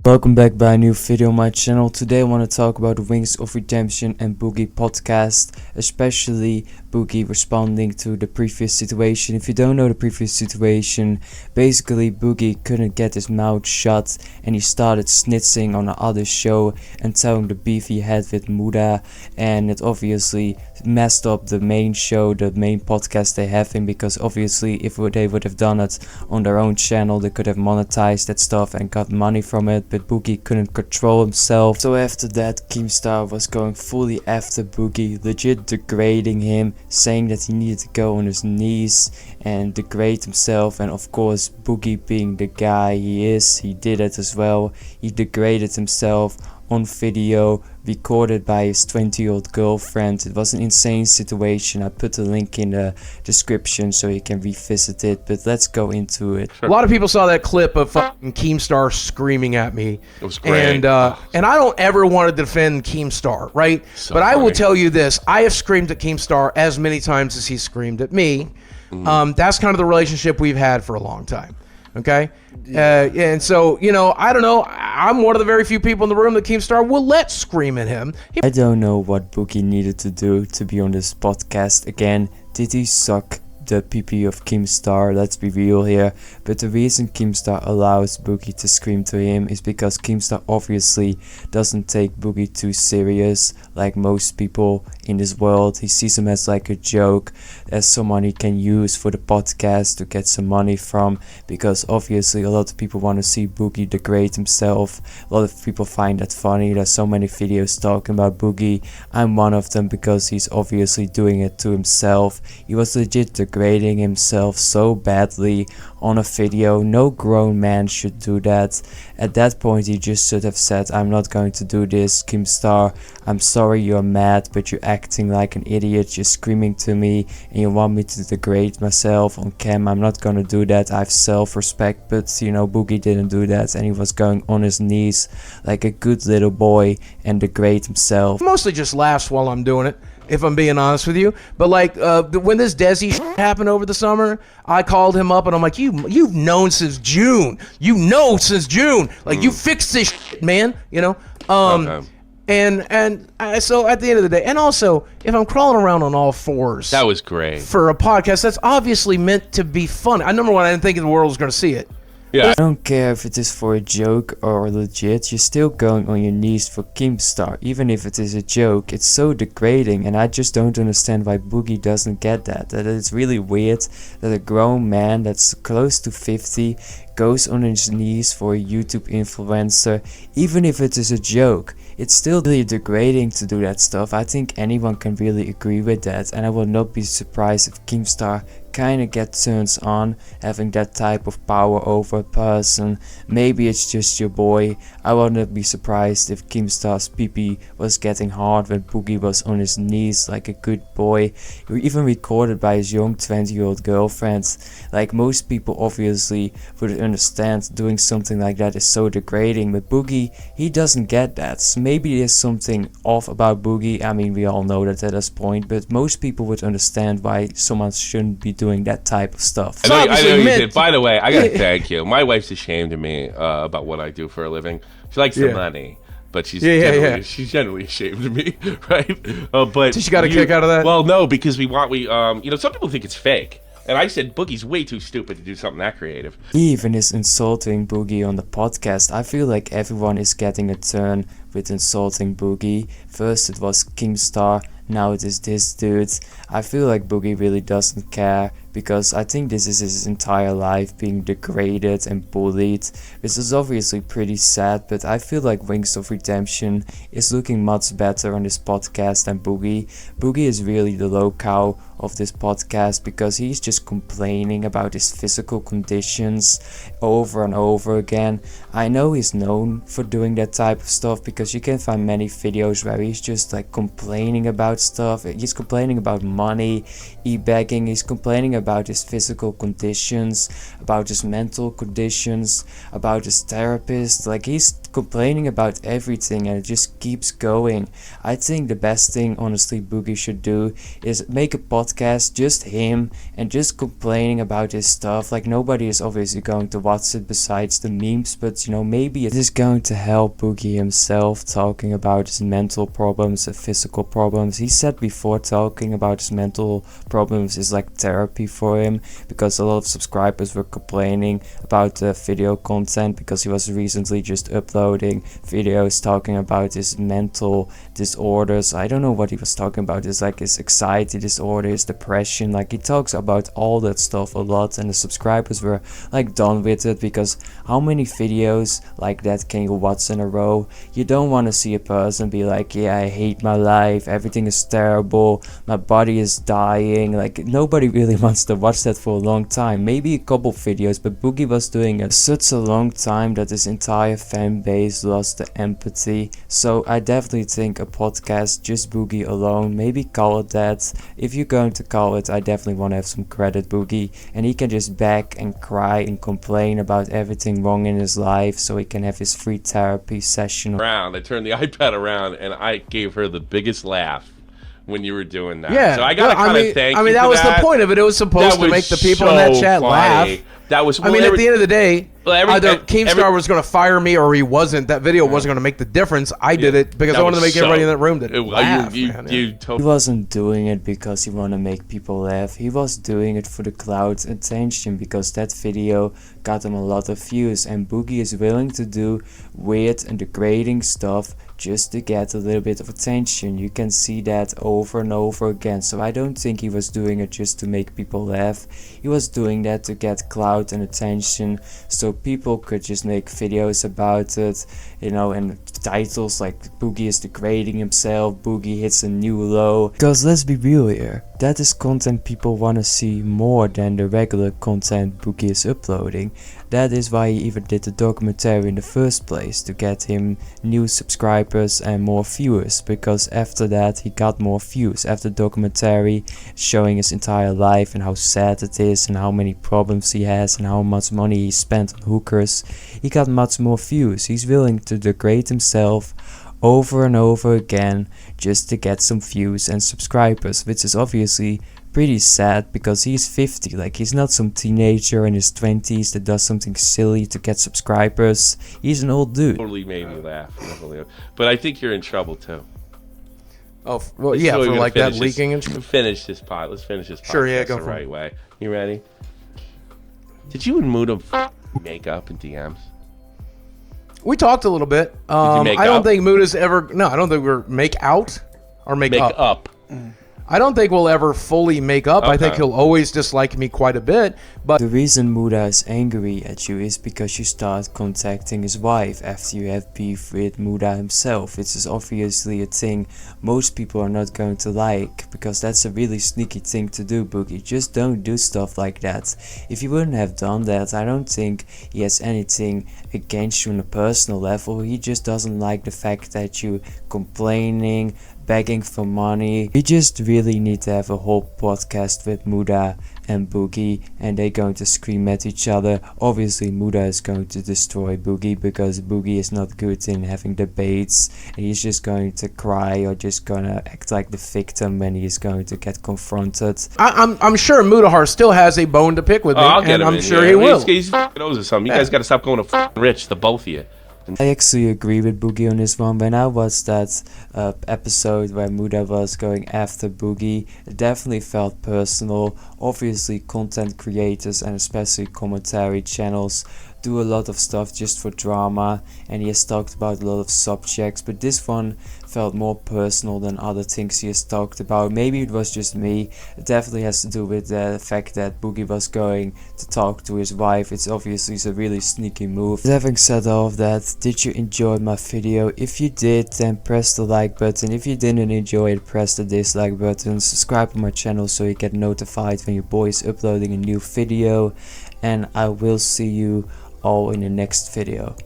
Welcome back by a new video on my channel. Today I want to talk about the Wings of Redemption and Boogie podcast, especially Boogie responding to the previous situation. If you don't know the previous situation, basically Boogie couldn't get his mouth shut and he started snitching on the other show and telling the beef he had with Muda, and it obviously messed up the main show, the main podcast they have in, because obviously if they would have done it on their own channel they could have monetized that stuff and got money from it, but Boogie couldn't control himself. So after that, Keemstar was going fully after Boogie, legit degrading him, saying that he needed to go on his knees and degrade himself, and of course Boogie, being the guy he is, he did it as well. He degraded himself on video, recorded by his 20-year-old girlfriend. It was an insane situation. I put the link in the description so you can revisit it, but let's go into it. A lot of people saw that clip of fucking Keemstar screaming at me. It was great. And I don't ever want to defend Keemstar, right? So but I will funny. tell you this. I have screamed at Keemstar as many times as he screamed at me. That's kind of the relationship we've had for a long time. Okay? And so, you know, I don't know. I'm one of the very few people in the room that Keemstar will let scream at him. I don't know what Boogie needed to do to be on this podcast again. Did he suck the PP of Keemstar? Let's be real here. But the reason Keemstar allows Boogie to scream to him is because Keemstar obviously doesn't take Boogie too serious like most people in this world. He sees him as like a joke, as someone he can use for the podcast to get some money from, because obviously a lot of people want to see Boogie degrade himself. A lot of people find that funny. There's so many videos talking about Boogie. I'm one of them because he's obviously doing it to himself. He was legit degrading himself so badly on a video. No grown man should do that. At that point he just should have said, I'm not going to do this, Keemstar. I'm sorry you're mad, but you're acting like an idiot. You're screaming to me and you want me to degrade myself on cam. I'm not gonna do that. I have self-respect. But you know, Boogie didn't do that, and he was going on his knees like a good little boy and degrade himself. Mostly just laughs while I'm doing it, if I'm being honest with you. But like when this Desi happened over the summer, I called him up and I'm like, you've known since June. You know since June. Like you fixed this shit, man. You know. Okay. So at the end of the day, and also if I'm crawling around on all fours, That was great. for a podcast that's obviously meant to be fun. Number one, I didn't think the world was going to see it. Yeah. I don't care if it is for a joke or legit, you're still going on your knees for Keemstar. Even if it is a joke, it's so degrading, and I just don't understand why Boogie doesn't get that. That it's really weird that a grown man that's close to 50 goes on his knees for a YouTube influencer. Even if it is a joke, it's still really degrading to do that stuff. I think anyone can really agree with that, and I will not be surprised if Keemstar kinda get turns on having that type of power over a person. Maybe it's just your boy. I would not be surprised if Keemstar's PP was getting hard when Boogie was on his knees like a good boy. He was even recorded by his young 20-year-old girlfriend. Like, most people obviously would understand doing something like that is so degrading, but Boogie, he doesn't get that. So maybe there's something off about Boogie. I mean, we all know that at this point, but most people would understand why someone shouldn't be doing that type of stuff. I know obviously you meant- did. By the way, I gotta thank you. My wife's ashamed of me about what I do for a living. She likes the money, but she's generally ashamed of me, right? But Did she got a kick out of that? Well, no, because you know, some people think it's fake, and I said Boogie's way too stupid to do something that creative. He even is insulting Boogie on the podcast. I feel like everyone is getting a turn with insulting Boogie. First it was Keemstar, now it is this dude. I feel like Boogie really doesn't care, because I think this is his entire life being degraded and bullied, which is obviously pretty sad, but I feel like Wings of Redemption is looking much better on this podcast than Boogie. Boogie is really the low cow of this podcast because he's just complaining about his physical conditions over and over again. I know he's known for doing that type of stuff because you can find many videos where he's just like complaining about stuff. He's complaining about money, e-begging, he's complaining about his physical conditions, about his mental conditions, about his therapist. Like, he's complaining about everything and it just keeps going. I think the best thing, honestly, Boogie should do is make a podcast, just him, and just complaining about his stuff. Like, nobody is obviously going to watch it besides the memes, but you know, maybe it is going to help Boogie himself talking about his mental problems and physical problems. He said before, talking about his mental problems is like therapy for him, because a lot of subscribers were complaining about the video content because he was recently just uploading videos talking about his mental disorders. I don't know what he was talking about. It's like his anxiety disorder, his depression. Like, he talks about all that stuff a lot, and the subscribers were like done with it, because how many videos like that can you watch in a row? You don't want to see a person be like, yeah, I hate my life, everything is terrible, my body is dying. Like, nobody really wants to watch that for a long time. Maybe a couple videos, but Boogie was doing it such a long time that his entire fan base lost the empathy. So I definitely think a podcast, just Boogie alone, maybe call it that. If you're going to call it, I definitely want to have some credit, Boogie, and he can just beg and cry and complain about everything wrong in his life, so he can have his free therapy session. I turned the iPad around and I gave her the biggest laugh when you were doing that. Yeah, so I gotta kind of thank you. I mean, that was the point of it. It was supposed to make the people in that chat laugh. That was. I mean, at the end of the day, either Keemstar was going to fire me or he wasn't. That video wasn't going to make the difference. I did it because I wanted to make everybody in that room laugh. He wasn't doing it because he wanted to make people laugh. He was doing it for the crowd's attention, because that video got him a lot of views, and Boogie is willing to do weird and degrading stuff just to get a little bit of attention. You can see that over and over again. So I don't think he was doing it just to make people laugh. He was doing that to get clout and attention, so people could just make videos about it, you know, and titles like Boogie is degrading himself, Boogie hits a new low. Because let's be real here, that is content people want to see more than the regular content Boogie is uploading. That is why he even did the documentary in the first place, to get him new subscribers and more viewers, because after that he got more views. After the documentary showing his entire life and how sad it is and how many problems he has and how much money he spent on hookers, he got much more views. He's willing to degrade himself over and over again just to get some views and subscribers, which is obviously pretty sad, because he's 50. Like, he's not some teenager in his 20s that does something silly to get subscribers. He's an old dude. Totally made me laugh, but I think you're in trouble too. Oh, well, yeah, for like that leaking and shit. Finish this pod. Let's finish this podcast. Sure, yeah, go the for right it. way. You ready? Did you and Muda make up in DMs? We talked a little bit. I don't think Muda's ever. No, I don't think we're make out or make up. I don't think we'll ever fully make up. Okay. I think he'll always dislike me quite a bit. But the reason Muda is angry at you is because you start contacting his wife after you have beef with Muda himself. It is obviously a thing most people are not going to like, because that's a really sneaky thing to do, Boogie. Just don't do stuff like that. If you wouldn't have done that, I don't think he has anything against you on a personal level. He just doesn't like the fact that you complaining, begging for money. We just really need to have a whole podcast with Muda and Boogie, and they're going to scream at each other. Obviously Muda is going to destroy Boogie, because Boogie is not good in having debates, and he's just going to cry or just gonna act like the victim when he's going to get confronted. I'm sure Mudahar still has a bone to pick with me, and I'm sure he will. He's knows or something. You guys got to stop going to Rich, the both of you. I actually agree with Boogie on this one. When I watched that episode where Muda was going after Boogie, it definitely felt personal. Obviously content creators and especially commentary channels do a lot of stuff just for drama, and he has talked about a lot of subjects, but this one felt more personal than other things he has talked about. Maybe it was just me. It definitely has to do with the fact that Boogie was going to talk to his wife. It's obviously a really sneaky move. But having said all of that, did you enjoy my video? If you did, then press the like button. If you didn't enjoy it, press the dislike button. Subscribe to my channel so you get notified when your boy is uploading a new video, and I will see you all in the next video.